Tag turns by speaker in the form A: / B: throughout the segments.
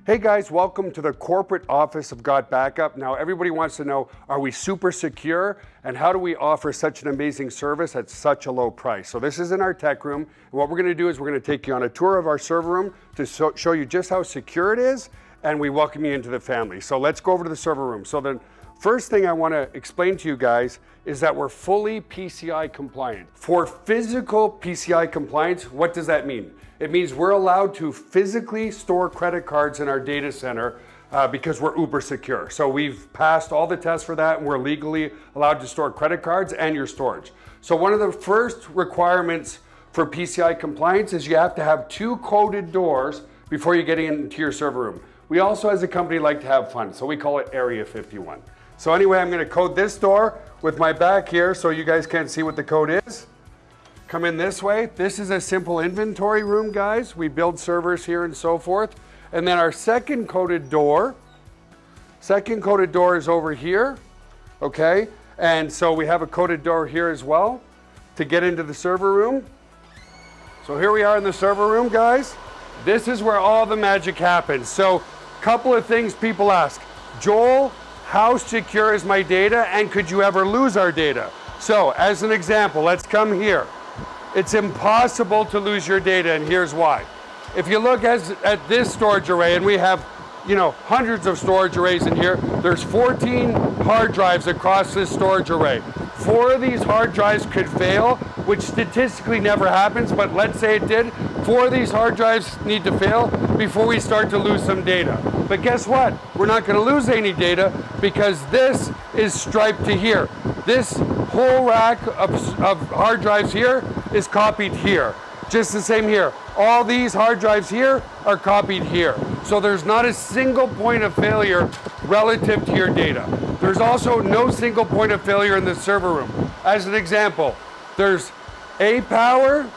A: Hey guys, welcome to the corporate office of GotBackup. Now everybody wants to know, are we super secure? And how do we offer such an amazing service at such a low price? So this is in our tech room. And what we're gonna do is we're gonna take you on a tour of our server room to show you just how secure it is, and we welcome you into the family. So let's go over to the server room. So the first thing I wanna explain to you guys is that we're fully PCI compliant. For physical PCI compliance, what does that mean? It means we're allowed to physically store credit cards in our data center because we're uber secure. So we've passed all the tests for that, and we're legally allowed to store credit cards and your storage. So one of the first requirements for PCI compliance is you have to have 2 coded doors before you get into your server room. We also, as a company, like to have fun, so we call it Area 51. So anyway, I'm gonna code this door with my back here so you guys can't see what the code is. Come in this way. This is a simple inventory room, guys. We build servers here and so forth. And then our second coded door is over here, okay? And so we have a coded door here as well to get into the server room. So here we are in the server room, guys. This is where all the magic happens. So a couple of things people ask. Joel, how secure is my data, and could you ever lose our data? So as an example, let's come here. It's impossible to lose your data, and here's why. If you look at this storage array, and we have, hundreds of storage arrays in here, there's 14 hard drives across this storage array. 4 of these hard drives could fail, which statistically never happens, but let's say it did. 4 of these hard drives need to fail before we start to lose some data. But guess what? We're not going to lose any data because this is striped to here. This whole rack of hard drives here is copied here. Just the same here. All these hard drives here are copied here. So there's not a single point of failure relative to your data. There's also no single point of failure in the server room. As an example, there's A power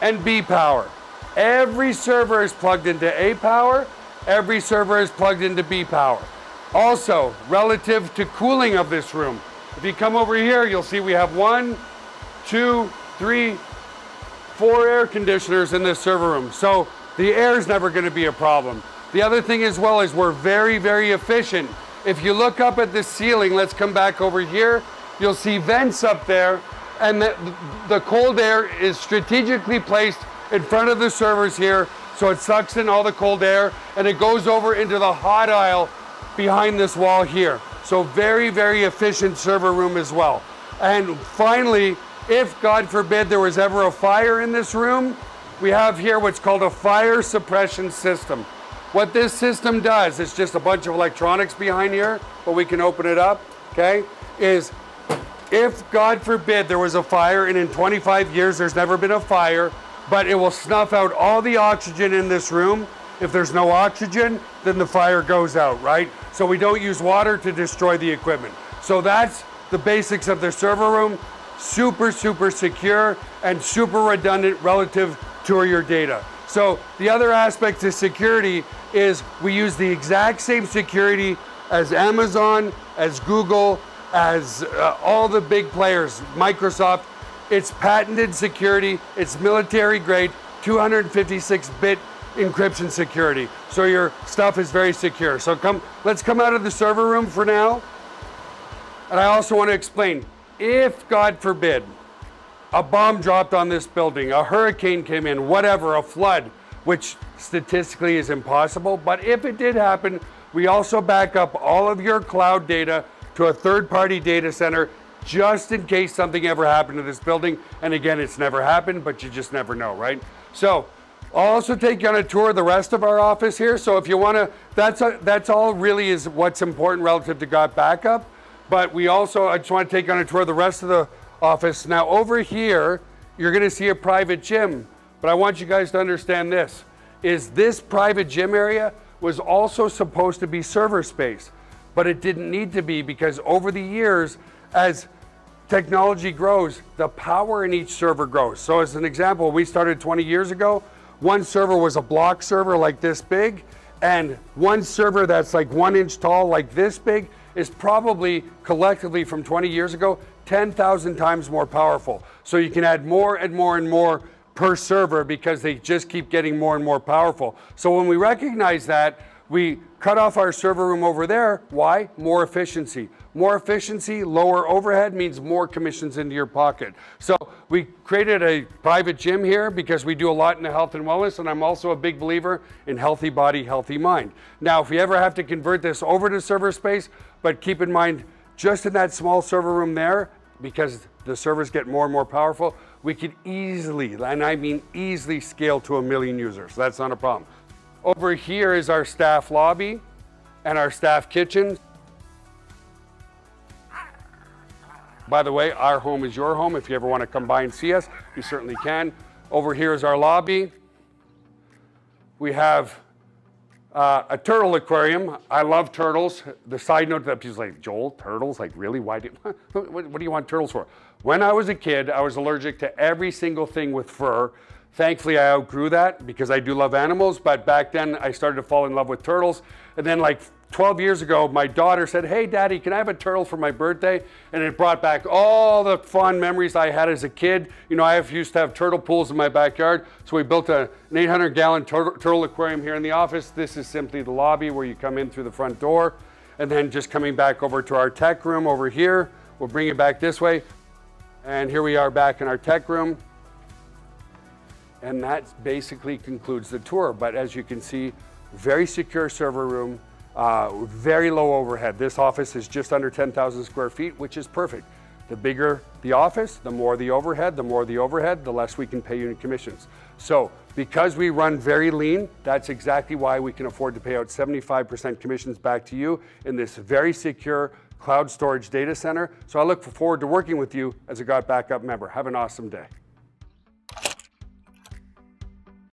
A: and B power. Every server is plugged into A power. Every server is plugged into B power. Also, relative to cooling of this room, if you come over here, you'll see we have 1, 2, 3, 4 air conditioners in this server room. So the air is never going to be a problem. The other thing as well is we're very, very efficient. If you look up at the ceiling, let's come back over here, you'll see vents up there, and the cold air is strategically placed in front of the servers here, so it sucks in all the cold air, and it goes over into the hot aisle behind this wall here. So very, very efficient server room as well. And finally, if God forbid there was ever a fire in this room, we have here what's called a fire suppression system. What this system does, it's just a bunch of electronics behind here, but we can open it up, okay, is if God forbid there was a fire, and in 25 years there's never been a fire, but it will snuff out all the oxygen in this room. If there's no oxygen, then the fire goes out, right? So we don't use water to destroy the equipment. So that's the basics of the server room. Super, super secure and super redundant relative to your data. So the other aspect to security is we use the exact same security as Amazon, as Google, as all the big players, Microsoft. It's patented security, it's military grade, 256-bit encryption security. So your stuff is very secure. So let's come out of the server room for now. And I also want to explain, if God forbid, a bomb dropped on this building, a hurricane came in, whatever, a flood, which statistically is impossible, but if it did happen, we also back up all of your cloud data to a third-party data center just in case something ever happened to this building. And again, it's never happened, but you just never know, right? So I'll also take you on a tour of the rest of our office here. So if you want to, that's all really is what's important relative to GotBackup. But I just want to take you on a tour of the rest of the office. Now over here, you're going to see a private gym. But I want you guys to understand this, is this private gym area was also supposed to be server space. But it didn't need to be, because over the years, as technology grows, the power in each server grows. So as an example, we started 20 years ago. One server was a block server like this big, and one server that's like 1 inch tall like this big is probably collectively from 20 years ago 10,000 times more powerful. So you can add more and more and more per server because they just keep getting more and more powerful. So when we recognize that, we cut off our server room over there. Why? More efficiency. More efficiency, lower overhead means more commissions into your pocket. So we created a private gym here because we do a lot in the health and wellness, and I'm also a big believer in healthy body, healthy mind. Now, if we ever have to convert this over to server space, but keep in mind, just in that small server room there, because the servers get more and more powerful, we could easily, and I mean easily, scale to 1 million users. That's not a problem. Over here is our staff lobby and our staff kitchen. By the way, our home is your home. If you ever want to come by and see us, you certainly can. Over here is our lobby. We have a turtle aquarium. I love turtles. The side note that people's like, Joel, turtles? Like, really? Why what do you want turtles for? When I was a kid, I was allergic to every single thing with fur. Thankfully, I outgrew that because I do love animals, but back then I started to fall in love with turtles. And then like 12 years ago, my daughter said, hey, Daddy, can I have a turtle for my birthday? And it brought back all the fond memories I had as a kid. You know, I used to have turtle pools in my backyard, so we built an 800-gallon turtle aquarium here in the office. This is simply the lobby where you come in through the front door. And then just coming back over to our tech room over here, we'll bring it back this way. And here we are back in our tech room. And that basically concludes the tour. But as you can see, very secure server room, very low overhead. This office is just under 10,000 square feet, which is perfect. The bigger the office, the more the overhead, the less we can pay you in commissions. So because we run very lean, that's exactly why we can afford to pay out 75% commissions back to you in this very secure cloud storage data center. So I look forward to working with you as a GotBackup member. Have an awesome day.